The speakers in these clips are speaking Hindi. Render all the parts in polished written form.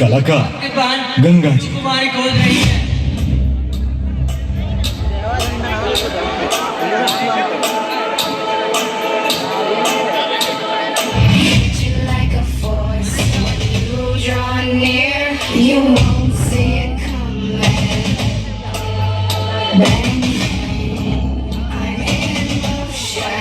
कलाकार गंगा जी कुमारी खोज रही है। You won't see it coming. Bang, I'm in motion.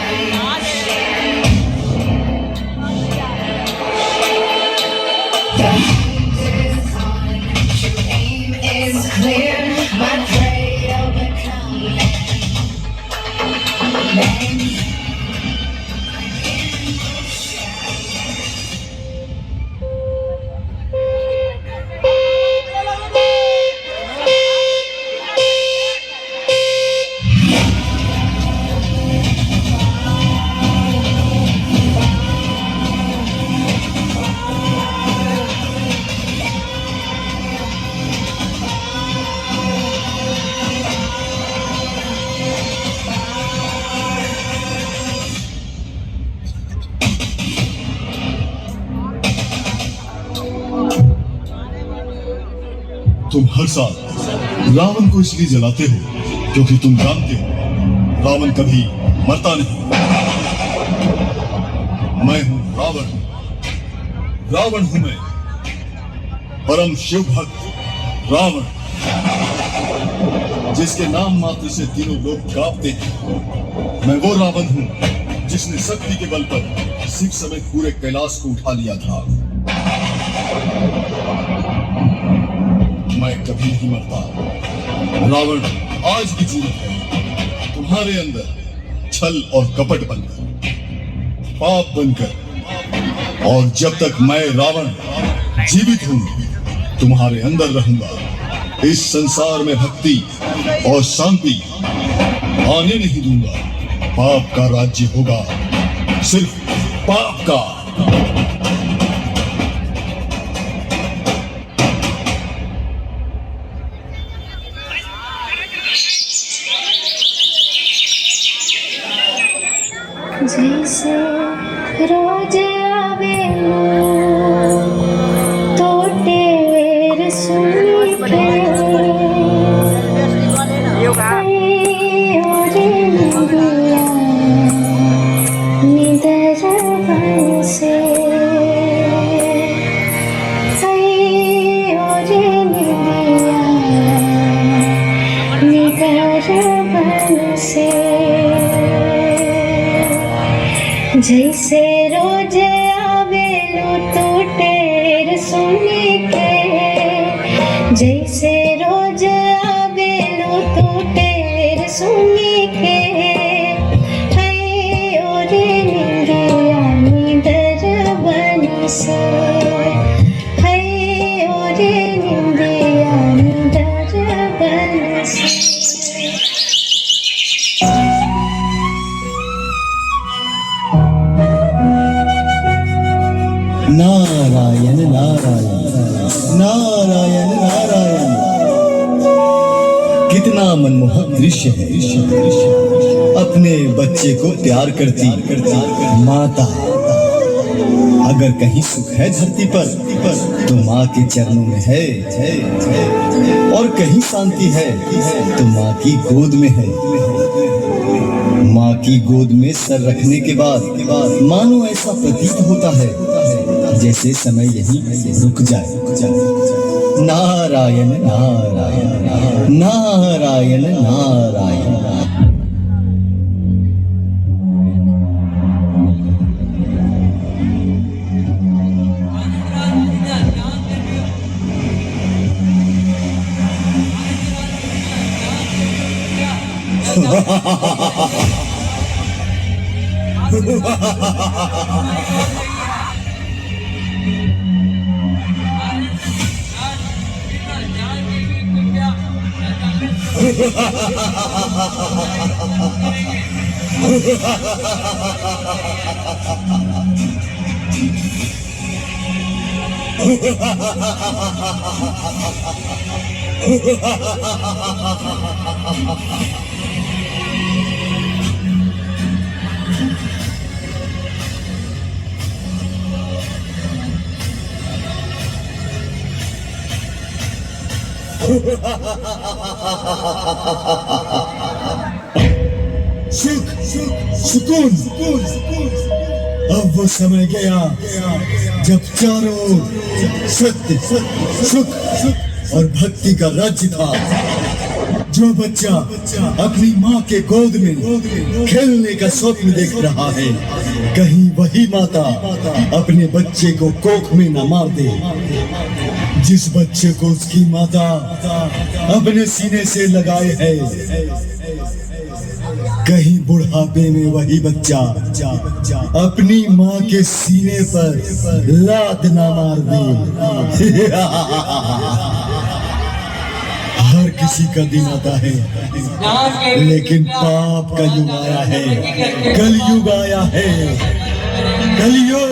The hunt is on, your aim is clear. My prey will become man. Bang. तुम हर साल रावण को इसलिए जलाते हो क्योंकि तुम जानते हो रावण कभी मरता नहीं। मैं हूं रावण, रावण हूं मैं, परम शिव भक्त रावण, जिसके नाम मात्र से तीनों लोग कांपते हैं। मैं वो रावण हूं जिसने शक्ति के बल पर शिव समेत पूरे कैलाश को उठा लिया था। मैं कभी नहीं मरता। रावण आज भी जीवित है, तुम्हारे अंदर छल और कपट बनकर, पाप बनकर। और जब तक मैं रावण जीवित हूं, तुम्हारे अंदर रहूंगा। इस संसार में भक्ति और शांति आने नहीं दूंगा। पाप का राज्य होगा, सिर्फ पाप का। जैसे रोज आवे तो टेर सुनी के निदर बन से निदर बन से जैसे रोज आवेलो तो टेर सुनी के, जैसे रोज आवेलो तो टेर सुनी के। है ओरे निंदिया निदर बन से, है ओरे निंदिया निदर बन से। नारायण नारायण नारायण नारायण। कितना मनमोहक दृश्य है। अपने बच्चे को प्यार करती माता। अगर कहीं सुख है धरती पर तो माँ के चरणों में है, और कहीं शांति है तो माँ की गोद में है। माँ की गोद में सर रखने के बाद मानो ऐसा प्रतीत होता है जैसे समय यहीं रुक जाए। नारायण नारायण नारायण नारायण। सुख सुकून अब वो समय गया जब चारों ओर सत्य सुख और भक्ति का राज्य था। जो बच्चा अपनी माँ के गोद में खेलने का स्वप्न देख रहा है, कहीं वही माता अपने बच्चे को कोख में न मार दे। जिस बच्चे को उसकी माता अपने सीने से लगाए है, कहीं बुढ़ापे में वही बच्चा अपनी माँ के सीने पर लात ना मार दे। हर किसी का दिन आता है, लेकिन पाप का युग आया है, कलयुग आया है, कलयुग।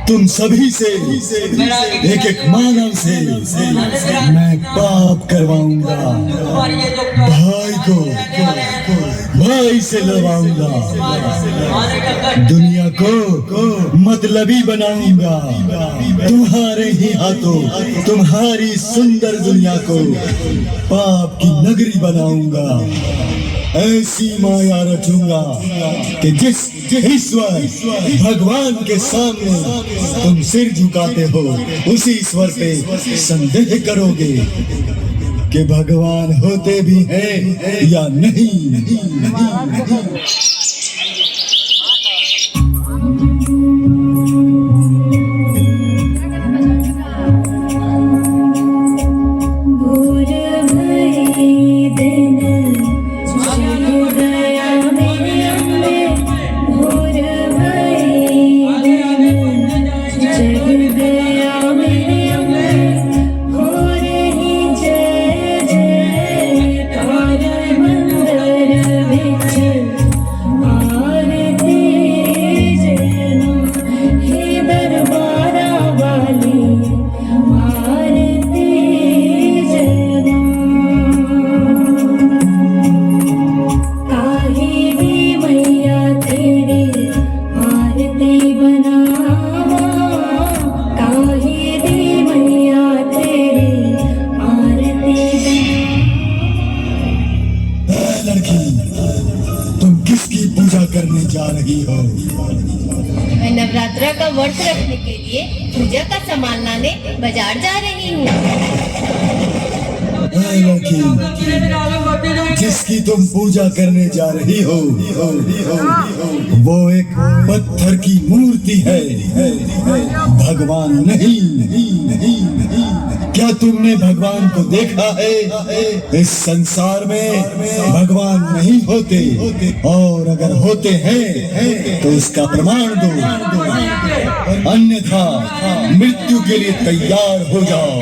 तुम सभी से एक एक मानव से मैं पाप करवाऊंगा, भाई को भाई से लड़वाऊंगा, दुनिया को मतलबी बनाऊंगा। तुम्हारे ही हाथों तुम्हारी सुंदर दुनिया को पाप की नगरी बनाऊंगा। ऐसी माया रचूंगा कि जिस ईश्वर भगवान के सामने तुम सिर झुकाते हो, उसी ईश्वर पे संदेह करोगे कि भगवान होते भी हैं या नहीं। करने जा रही हो? मैं नवरात्रा का व्रत रखने के लिए पूजा का सामान लाने बाजार जा रही हूँ। जिसकी तुम पूजा करने जा रही हो वो एक पत्थर की मूर्ति है, भगवान नहीं। क्या तुमने भगवान को देखा है? इस संसार में भगवान नहीं होते, और अगर होते हैं तो उसका प्रमाण दो, अन्यथा मृत्यु के लिए तैयार हो जाओ।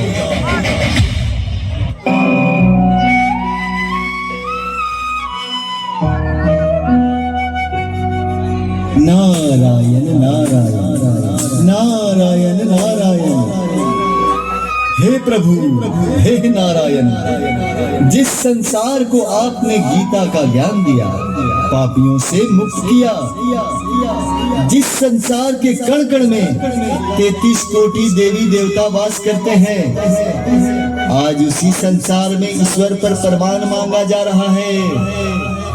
नारायण नारायण नारायण नारायण। हे प्रभु, हे नारायण, जिस संसार को आपने गीता का ज्ञान दिया, पापियों से मुक्त किया, जिस संसार के कण कण में 33 कोटि देवी देवता वास करते हैं, आज उसी संसार में ईश्वर पर प्रमाण मांगा जा रहा है।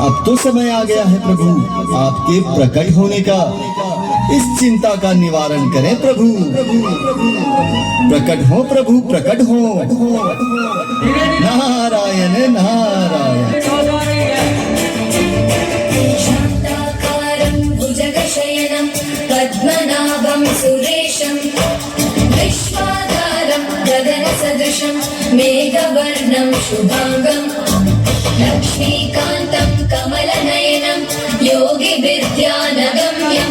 अब तो समय आ गया है प्रभु आपके प्रकट होने का। इस चिंता का निवारण करें प्रभु। प्रकट हो प्रभु, प्रकट हो। नारायण नारायण। शान्ताकारं भुजगशयनं पद्मनाभं सुरेशं विश्वाधारं गगनसदृशं मेघवर्णं शुभांगं लक्ष्मीकान्तं कमलनयनं योगिविद्यानगम्यं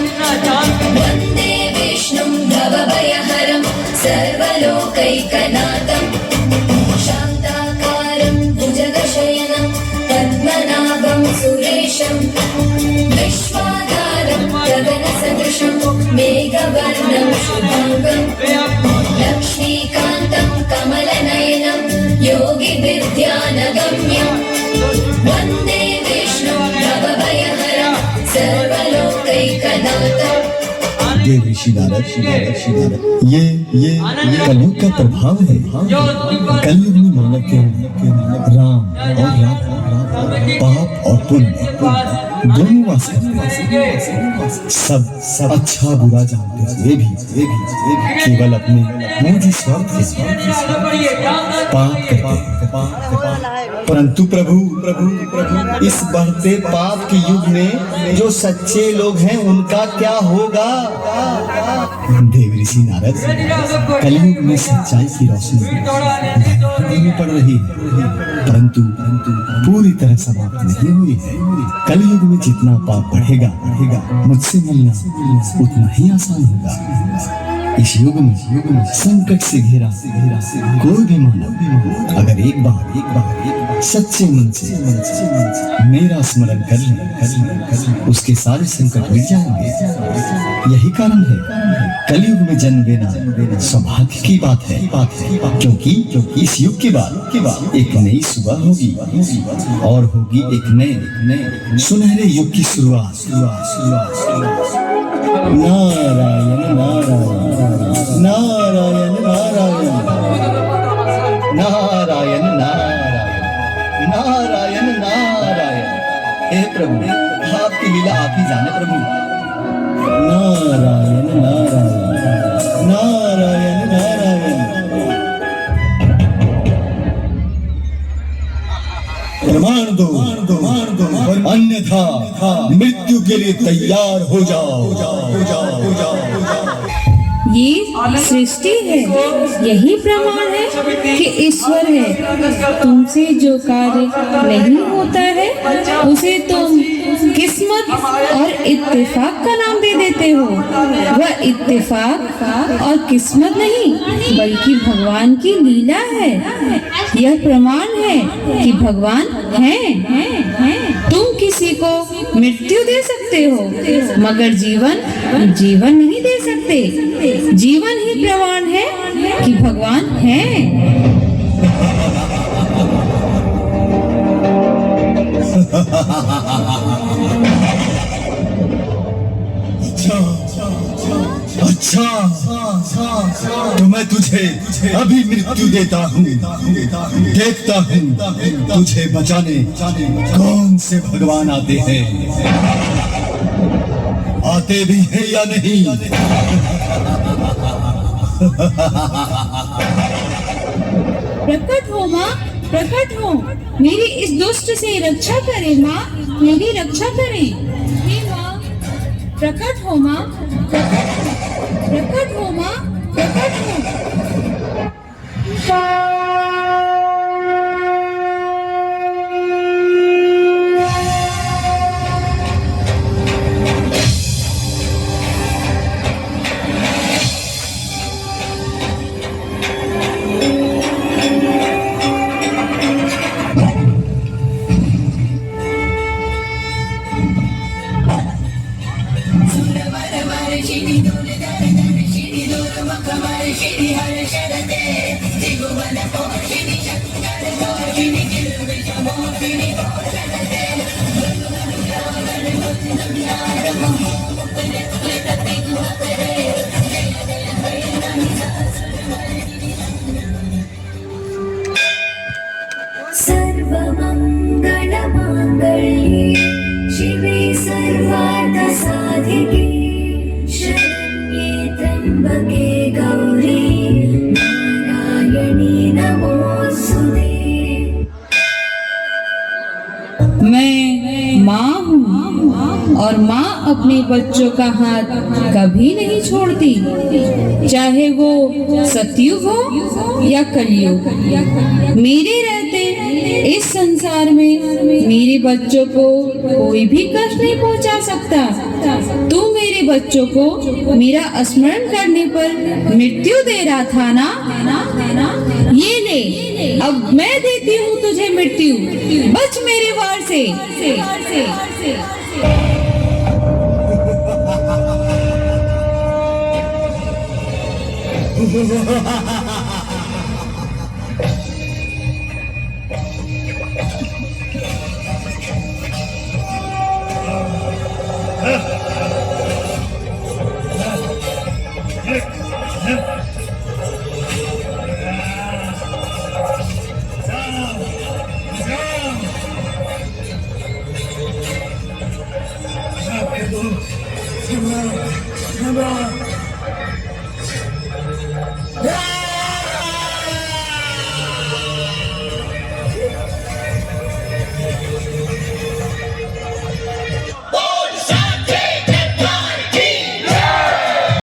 वन्दे विष्णुं भवभयहरं सर्वलोकैकनाथं। शान्ताकारं भुजगशयनं पद्मनाभं सुरेशं विश्वाधारं गगनसदृशं मेघवर्णं शुभांगं लक्ष्मीकान्तं कमलनयनं योगिविद्यानगम्यं वन्दे विष्णुं भवभयहरं सर्वलोकैकनाथं। ऋषि नारद, ये कलयुग का प्रभाव है। कलयुग में मानव के राम और रावण, पाप और पुण्य दोनों वास करते हैं। सब अच्छा बुरा जानते हुए भी केवल अपने निजी स्वार्थ के पाप करते। परंतु प्रभु इस बढ़ते पाप के युग में जो सच्चे लोग हैं उनका क्या होगा? देव ऋषि नारद, कलयुग में सच्चाई की रोशनी में पड़ रही है, परंतु पूरी तरह समाप्त नहीं हुई है। कलयुग में जितना पाप बढ़ेगा मुझसे मिलना उतना ही आसान होगा। इस युग में संकट से घिरा कोई भी मानव अगर एक बार सच्चे मन से मेरा स्मरण कर ले, उसके सारे संकट मिट जाएंगे। यही कारण है कलयुग में जन्म लेना सौभाग्य की बात है, क्योंकि इस युग के बाद एक नई सुबह होगी और होगी एक नए सुनहरे युग की शुरुआत। नारायण नारायण नारायण नारायण नारायण नारायण नारायण। हे प्रभु, आपकी लीला आप ही जाने प्रभु। नारायण नारायण नारायण नारायण। प्रमाण दो अन्यथा मृत्यु के लिए तैयार हो जाओ। ये सृष्टि है, यही प्रमाण है कि ईश्वर है। तुमसे जो कार्य नहीं होता है उसे तुम किस्मत और इत्तेफाक का नाम दे देते हो। वह इत्तेफाक और किस्मत नहीं बल्कि भगवान की लीला है। यह प्रमाण है कि भगवान हैं। तुम किसी को मृत्यु दे सकते हो मगर जीवन नहीं दे सकते। जीवन ही प्रमाण है कि भगवान हैं। अच्छा तो मैं तुझे अभी मृत्यु देता हूँ। देखता हूँ तुझे बचाने कौन से भगवान आते हैं, आते भी हैं या नहीं। प्रकट हो माँ, प्रकट हो, मेरी इस दुष्ट से रक्षा करे माँ, मेरी रक्षा करे। हे माँ, प्रकट हो माँ, प्रकट हो माँ, प्रकट हो। सर्वमङ्गलमाङ्गल्ये शिवे सर्वार्थसाधिके शरण्ये त्र्यम्बके गौरी नारायणी नमोस्तुते। मैं माँ हूँ और माँ अपने बच्चों का हाथ कभी नहीं छोड़ती, चाहे वो सतयुग हो या कलयुग। मेरे रहते इस संसार में मेरे बच्चों को कोई भी कष्ट नहीं पहुंचा सकता। तू मेरे बच्चों को मेरा स्मरण करने पर मृत्यु दे रहा था ना? ये ले, अब मैं देती हूँ तुझे मृत्यु। बच मेरे वार से। छल्ला छल्ला